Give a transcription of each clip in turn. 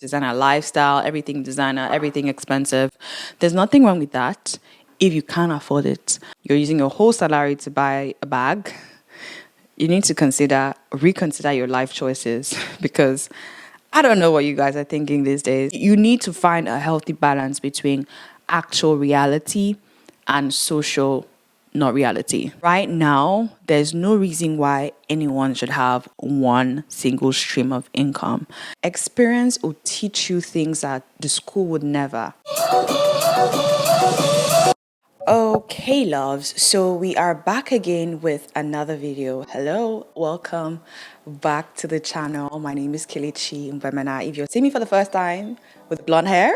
designer lifestyle, everything designer, everything expensive. There's nothing wrong with that if you can't afford it. You're using your whole salary to buy a bag. You need to reconsider your life choices because I don't know what you guys are thinking these days. You need to find a healthy balance between actual reality and social not reality. Right now, there's no reason why anyone should have one single stream of income. Experience will teach you things that the school would never. Okay, loves. So we are back again with another video. Hello, welcome back to the channel. My name is Kelechi Mbemena. If you're seeing me for the first time with blonde hair,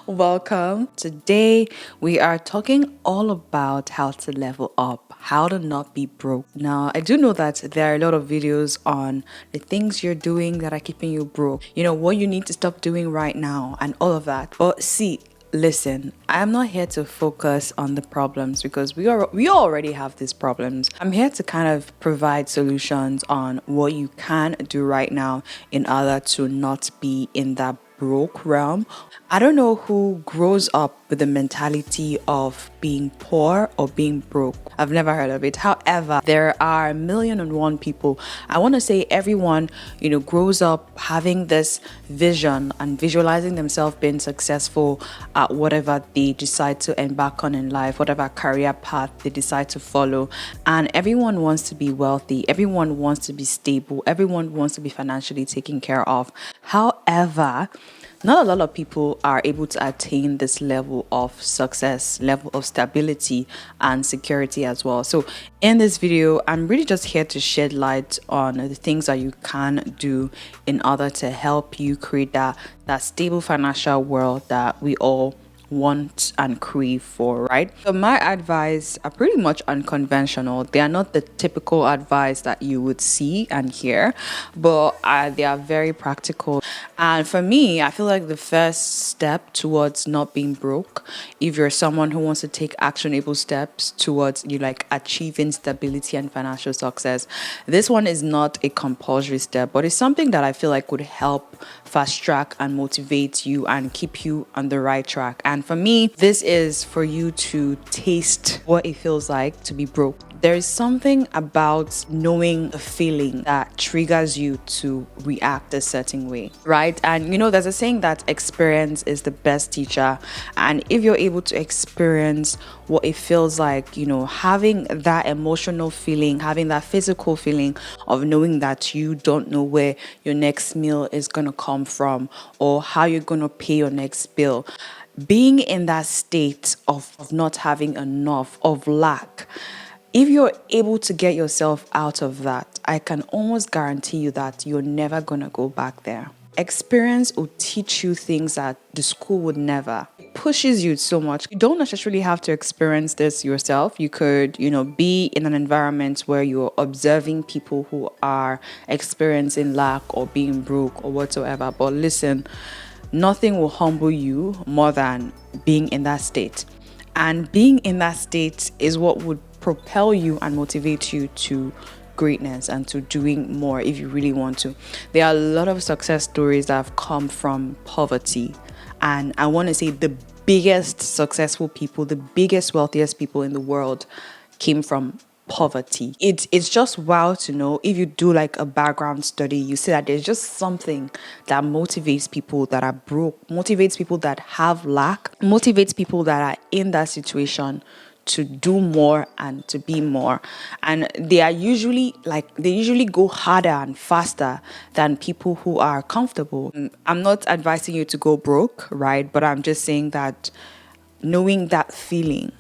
welcome. Today we are talking all about how to level up, how to not be broke. Now, I do know that there are a lot of videos on the things you're doing that are keeping you broke. You know, what you need to stop doing right now and all of that. But see, listen, I'm not here to focus on the problems because we already have these problems. I'm here to kind of provide solutions on what you can do right now in order to not be in that broke realm. I don't know who grows up with the mentality of being poor or being broke. I've never heard of it. However, there are 1,000,001 people. I want to say everyone, grows up having this vision and visualizing themselves being successful at whatever they decide to embark on in life, whatever career path they decide to follow. And everyone wants to be wealthy. Everyone wants to be stable. Everyone wants to be financially taken care of. However, not a lot of people are able to attain this level of success, level of stability and security as well. So in this video, I'm really just here to shed light on the things that you can do in order to help you create that stable financial world that we all want and crave for, right? So my advice are pretty much unconventional. They are not the typical advice that you would see and hear, but they are very practical. And for me, I feel like the first step towards not being broke, if you're someone who wants to take actionable steps towards achieving stability and financial success, this one is not a compulsory step, but it's something that I feel like would help fast track and motivate you and keep you on the right track. And for me, this is for you to taste what it feels like to be broke. There is something about knowing a feeling that triggers you to react a certain way, right? And there's a saying that experience is the best teacher. And if you're able to experience what it feels like, having that emotional feeling, having that physical feeling of knowing that you don't know where your next meal is going to come from or how you're going to pay your next bill, being in that state of not having enough, of lack, if you're able to get yourself out of that, I can almost guarantee you that you're never going to go back there. Experience will teach you things that the school would never. It pushes you so much. You don't necessarily have to experience this yourself. You could, be in an environment where you're observing people who are experiencing lack or being broke or whatsoever. But listen, nothing will humble you more than being in that state. And being in that state is what would propel you and motivate you to greatness and to doing more if you really want to. There are a lot of success stories that have come from poverty. And I want to say the biggest successful people, the biggest wealthiest people in the world came from poverty. It's just wild to know. If you do like a background study, you see that there's just something that motivates people that are broke, motivates people that have lack, motivates people that are in that situation to do more and to be more. And they usually go harder and faster than people who are comfortable. I'm not advising you to go broke, right? But I'm just saying that knowing that feeling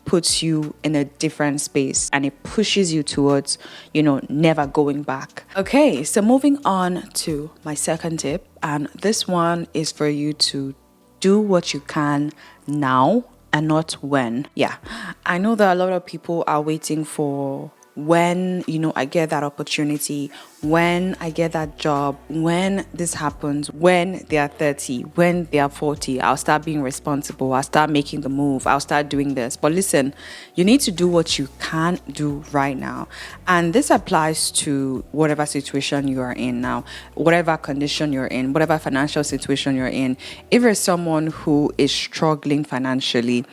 puts you in a different space and it pushes you towards, never going back. Okay, so moving on to my second tip. And this one is for you to do what you can now and not when. Yeah, I know that a lot of people are waiting for when, I get that opportunity, when I get that job, when this happens, when they are 30, when they are 40, I'll start being responsible. I'll start making the move. I'll start doing this. But listen, you need to do what you can do right now. And this applies to whatever situation you are in now, whatever condition you're in, whatever financial situation you're in. If you're someone who is struggling financially,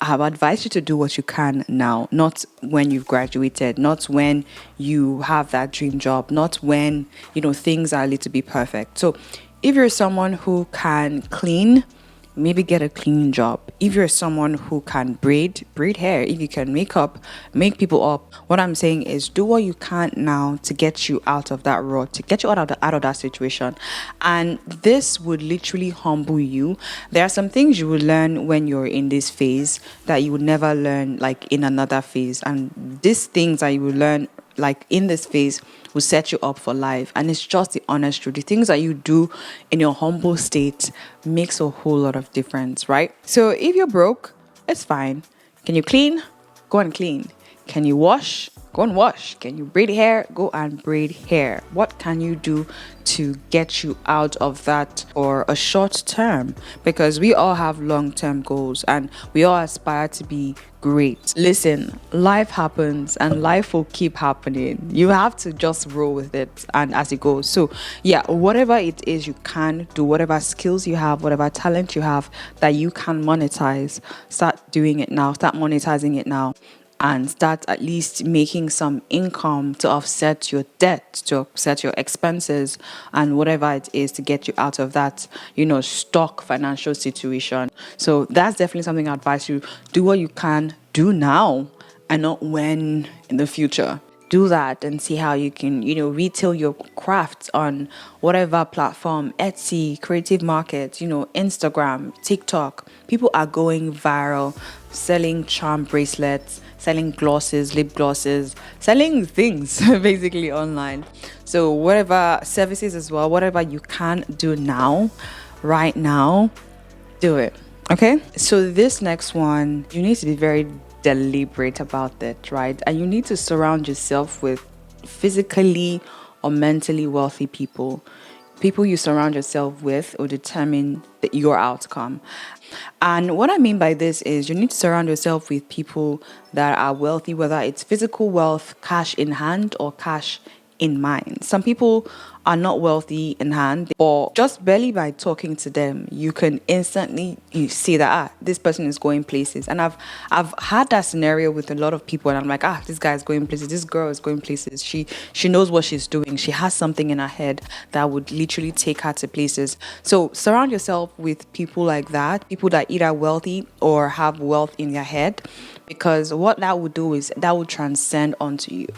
I have advised you to do what you can now, not when you've graduated, not when you have that dream job, not when, things are a little bit perfect. So if you're someone who can clean, maybe get a cleaning job. If you're someone who can braid hair. If you can make people up. What I'm saying is do what you can now to get you out of that rut, to get you out of that situation. And this would literally humble you. There are some things you will learn when you're in this phase that you would never learn like in another phase. And these things that you will learn like in this phase will set you up for life. And it's just the honest truth. The things that you do in your humble state makes a whole lot of difference, right? So if you're broke, it's fine. Can you clean? Go and clean. Can you wash? Go and wash. Can you braid hair? Go and braid hair. What can you do to get you out of that for a short term? Because we all have long-term goals and we all aspire to be great. Listen, life happens and life will keep happening. You have to just roll with it and as it goes. So yeah, whatever it is you can do, whatever skills you have, whatever talent you have that you can monetize, start doing it now. Start monetizing it now. And start at least making some income to offset your debt, to offset your expenses, and whatever it is to get you out of that, stuck financial situation. So that's definitely something I advise you. Do what you can do now and not when in the future. Do that and see how you can, retail your crafts on whatever platform, Etsy, Creative Market, Instagram, TikTok. People are going viral, selling charm bracelets, selling glosses, lip glosses, selling things basically online. So whatever services as well, whatever you can do now, right now, do it. Okay? So this next one, you need to be very deliberate about it, right? And you need to surround yourself with physically or mentally wealthy people. People you surround yourself with will determine your outcome. And what I mean by this is you need to surround yourself with people that are wealthy, whether it's physical wealth, cash in hand, or cash in mind. Some people are not wealthy in hand, or just barely by talking to them, you can instantly see that this person is going places. And I've had that scenario with a lot of people, and I'm like, this guy is going places, this girl is going places. She knows what she's doing. She has something in her head that would literally take her to places. So surround yourself with people like that, people that either wealthy or have wealth in their head. Because what that would do is that would transcend onto you.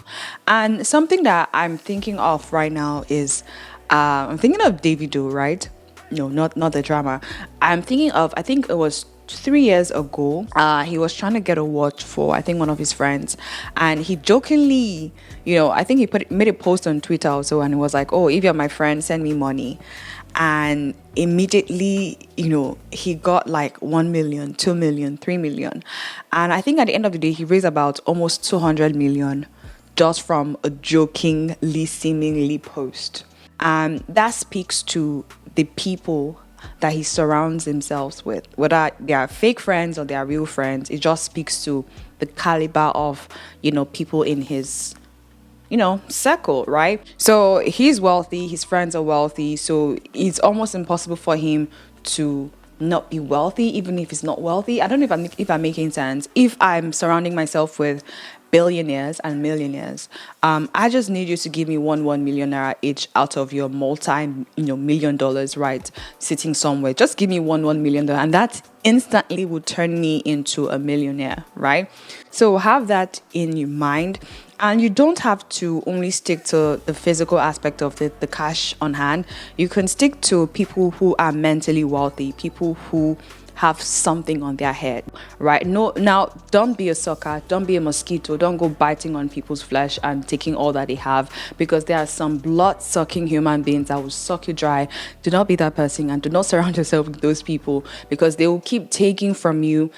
And something that I'm thinking of right now is I'm thinking of Davido, right? No, not the drama. I'm thinking of, I think it was 3 years ago, he was trying to get a watch for, I think, one of his friends. And he jokingly, I think he made a post on Twitter also, and he was like, oh, if you're my friend, send me money. And immediately, he got like 1 million, 2 million, 3 million. And I think at the end of the day, he raised about almost 200 million just from a jokingly, seemingly post. And that speaks to the people that he surrounds himself with, whether they are fake friends or they are real friends. It just speaks to the caliber of, people in his circle, right? So he's wealthy, his friends are wealthy, so it's almost impossible for him to not be wealthy, even if he's not wealthy. I don't know if I'm making sense. If I'm surrounding myself with billionaires and millionaires, I just need you to give me one millionaire each out of your $multi-million, right? Sitting somewhere, just give me $1 million, and that instantly would turn me into a millionaire, right? So have that in your mind. And you don't have to only stick to the physical aspect of the cash on hand. You can stick to people who are mentally wealthy, people who have something on their head, right? No, now don't be a sucker, don't be a mosquito, don't go biting on people's flesh and taking all that they have, because there are some blood-sucking human beings that will suck you dry. Do not be that person, and do not surround yourself with those people, because they will keep taking from you,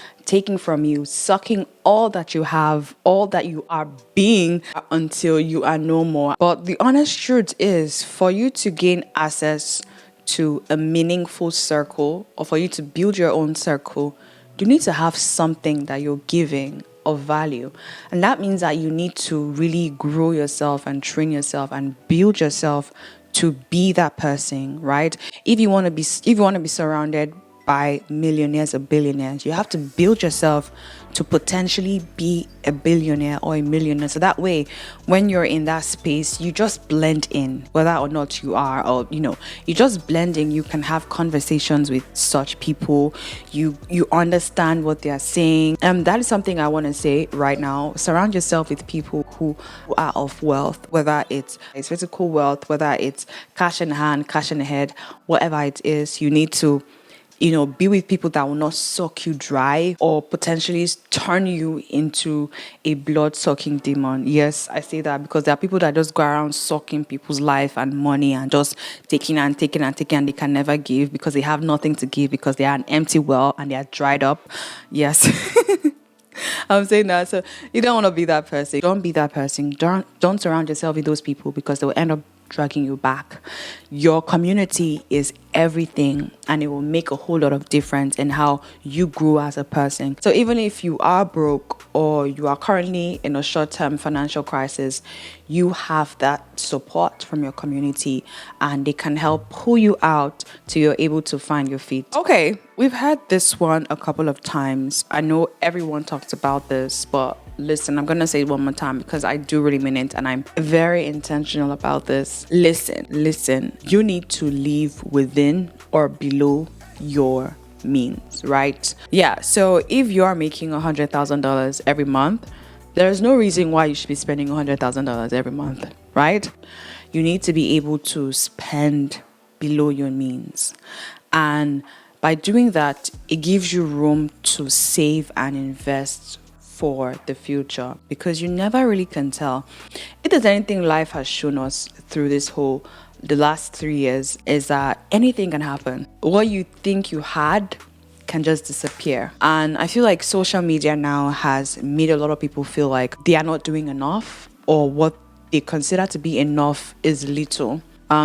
sucking all that you have, all that you are being, until you are no more. But the honest truth is, for you to gain access to a meaningful circle, or for you to build your own circle, you need to have something that you're giving of value. And that means that you need to really grow yourself and train yourself and build yourself to be that person, right? If you want to be surrounded by millionaires or billionaires, you have to build yourself to potentially be a billionaire or a millionaire. So that way, when you're in that space, you just blend in, whether or not you are, or you just blend in. You can have conversations with such people. You understand what they are saying. That is something I want to say right now. Surround yourself with people who are of wealth, whether it's physical wealth, whether it's cash in hand, cash in the head, whatever it is. You need to be with people that will not suck you dry or potentially turn you into a blood-sucking demon. Yes, I say that because there are people that just go around sucking people's life and money and just taking and taking and taking, and they can never give because they have nothing to give, because they are an empty well and they are dried up. Yes. I'm saying that. So you don't want to be that person. Don't be that person. Don't surround yourself with those people, because they will end up dragging you back. Your community is everything, and it will make a whole lot of difference in how you grow as a person. So even if you are broke or you are currently in a short-term financial crisis, you have that support from your community, and they can help pull you out till you're able to find your feet. Okay, we've had this one a couple of times. I know everyone talks about this, but listen, I'm going to say it one more time because I do really mean it, and I'm very intentional about this. Listen. You need to live within or below your means, right? Yeah, so if you are making $100,000 every month, there's no reason why you should be spending $100,000 every month, right? You need to be able to spend below your means. And by doing that, it gives you room to save and invest for the future, because you never really can tell. If there's anything life has shown us through the last 3 years, is that anything can happen. What you think you had can just disappear. And I feel like social media now has made a lot of people feel like they are not doing enough, or what they consider to be enough is little.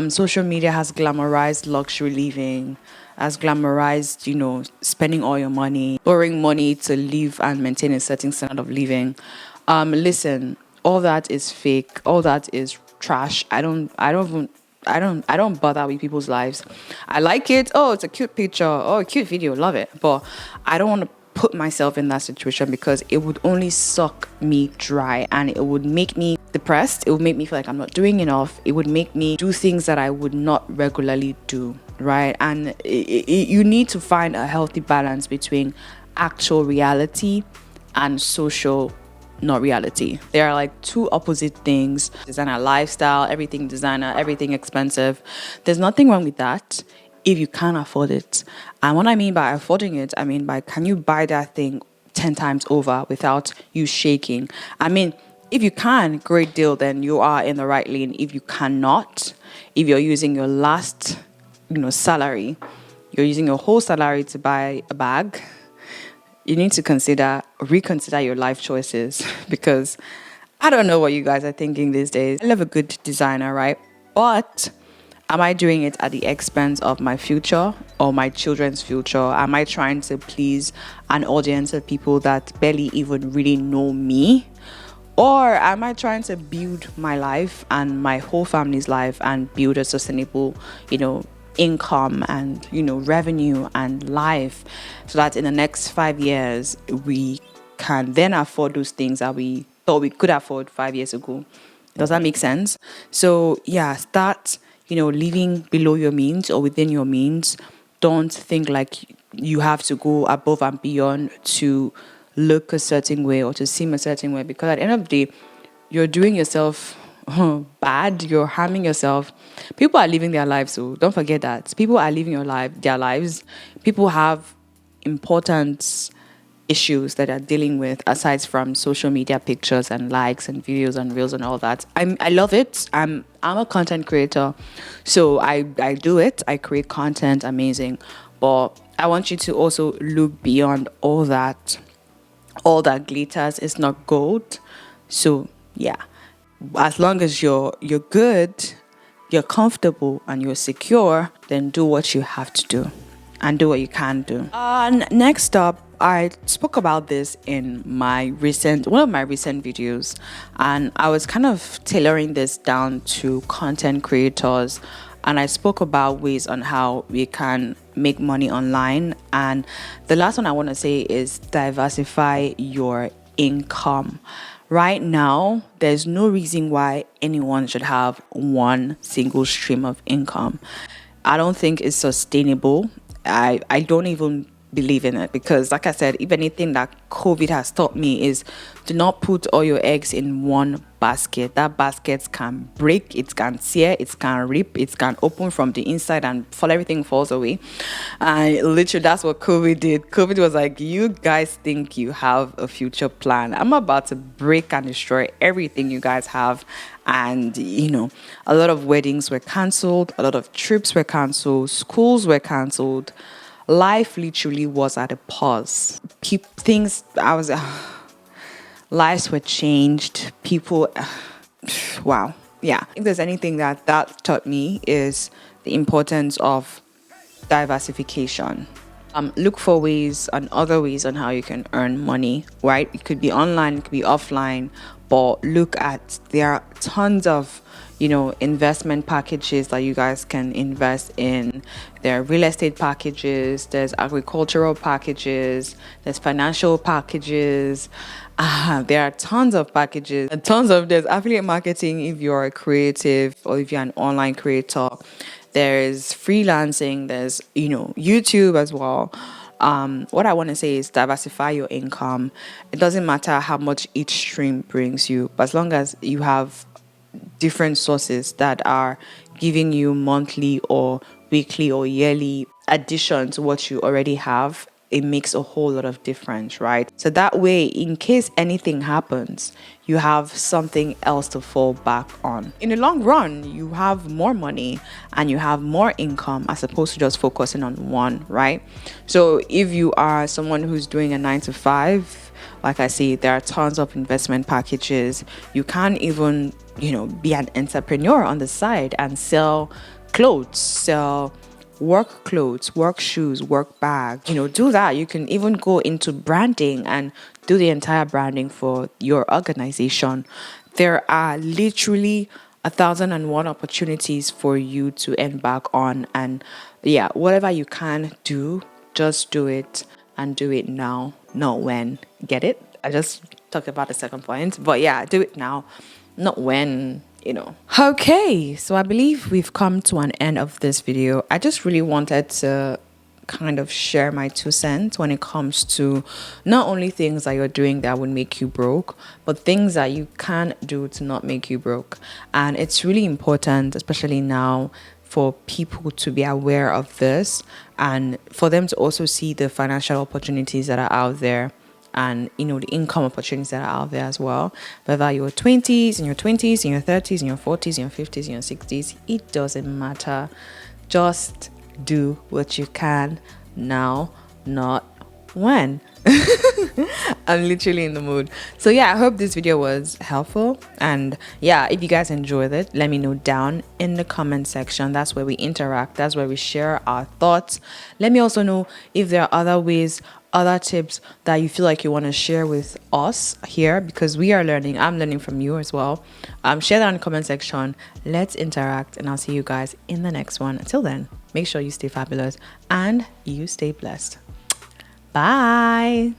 Social media has glamorized luxury living, has glamorized, spending all your money, borrowing money to live and maintain a certain standard of living. Listen, all that is fake. All that is trash. I don't bother with people's lives. I like it. Oh, it's a cute picture. Oh, a cute video. Love it. But I don't want to put myself in that situation, because it would only suck me dry, and it would make me depressed. It would make me feel like I'm not doing enough. It would make me do things that I would not regularly do, right? And you need to find a healthy balance between actual reality and social not reality. They are like two opposite things. Designer lifestyle, everything designer, everything expensive. There's nothing wrong with that if you can't afford it. And what I mean by affording it, I mean by, can you buy that thing 10 times over without you shaking? I mean, if you can, great deal, then you are in the right lane. If you cannot, if you're using your last, salary, you're using your whole salary to buy a bag, you need to reconsider your life choices, because I don't know what you guys are thinking these days. I love a good designer, right? But am I doing it at the expense of my future or my children's future? Am I trying to please an audience of people that barely even really know me? Or am I trying to build my life and my whole family's life and build a sustainable, income and, revenue and life, so that in the next 5 years, we can then afford those things that we thought we could afford 5 years ago? Does that make sense? So yeah, start, living below your means or within your means. Don't think like you have to go above and beyond to look a certain way or to seem a certain way, because at the end of the day, you're doing yourself bad. You're harming yourself. People are living their lives, so don't forget that. People are living their lives. People have important issues that are dealing with aside from social media pictures and likes and videos and reels and all that. I love it. I'm a content creator, so I do it. I create content, amazing, but I want you to also look beyond all that. All that glitters is not gold. So yeah, as long as you're good, you're comfortable and you're secure, then do what you have to do and do what you can do. Next up, I spoke about this in one of my recent videos, and I was kind of tailoring this down to content creators, and I spoke about ways on how we can make money online. And the last one I want to say is diversify your income. Right now, there's no reason why anyone should have one single stream of income. I don't think it's sustainable. I don't even believe in it, because like I said, if anything that COVID has taught me is do not put all your eggs in one basket. That basket can break, it can tear, it can rip, it can open from the inside and everything falls away. And literally that's what COVID did. COVID was like, you guys think you have a future plan, I'm about to break and destroy everything you guys have. And a lot of weddings were cancelled, a lot of trips were cancelled, schools were cancelled. Life literally was at a pause. Lives were changed. People, wow. Yeah. If there's anything that taught me is the importance of diversification. Look for ways and other ways on how you can earn money, right? It could be online, it could be offline, but there are tons of investment packages that you guys can invest in. There are real estate packages, there's agricultural packages, there's financial packages. There are tons of packages, and there's affiliate marketing if you're a creative or if you're an online creator. There's freelancing, there's YouTube as well. What I want to say is diversify your income. It doesn't matter how much each stream brings you, but as long as you have different sources that are giving you monthly or weekly or yearly addition to what you already have, it makes a whole lot of difference, right? So that way, in case anything happens, you have something else to fall back on. In the long run, you have more money and you have more income as opposed to just focusing on one, right? So if you are someone who's doing a 9 to 5, like I say, there are tons of investment packages. You can even, be an entrepreneur on the side and sell clothes, sell work clothes, work shoes, work bag. Do that. You can even go into branding and do the entire branding for your organization. There are literally 1,001 opportunities for you to embark on. And yeah, whatever you can do, just do it, and do it now, not when. Get it? I just talked about the second point, but yeah, do it now, not when. Okay, so I believe we've come to an end of this video. I just really wanted to kind of share my 2 cents when it comes to not only things that you're doing that would make you broke, but things that you can do to not make you broke. And it's really important, especially now, for people to be aware of this and for them to also see the financial opportunities that are out there, and the income opportunities that are out there as well. Whether you're 20s, in your 20s, in your 30s, in your 40s, in your 50s, in your 60s, it doesn't matter. Just do what you can now, not when. I'm literally in the mood. So yeah, I hope this video was helpful, and yeah, if you guys enjoyed it, let me know down in the comment section. That's where we interact, that's where we share our thoughts. Let me also know if there are other ways, other tips that you feel like you want to share with us here, because we are learning. I'm learning from you as well. Share that in the comment section. Let's interact, and I'll see you guys in the next one. Until then, make sure you stay fabulous and you stay blessed. Bye.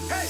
Hey!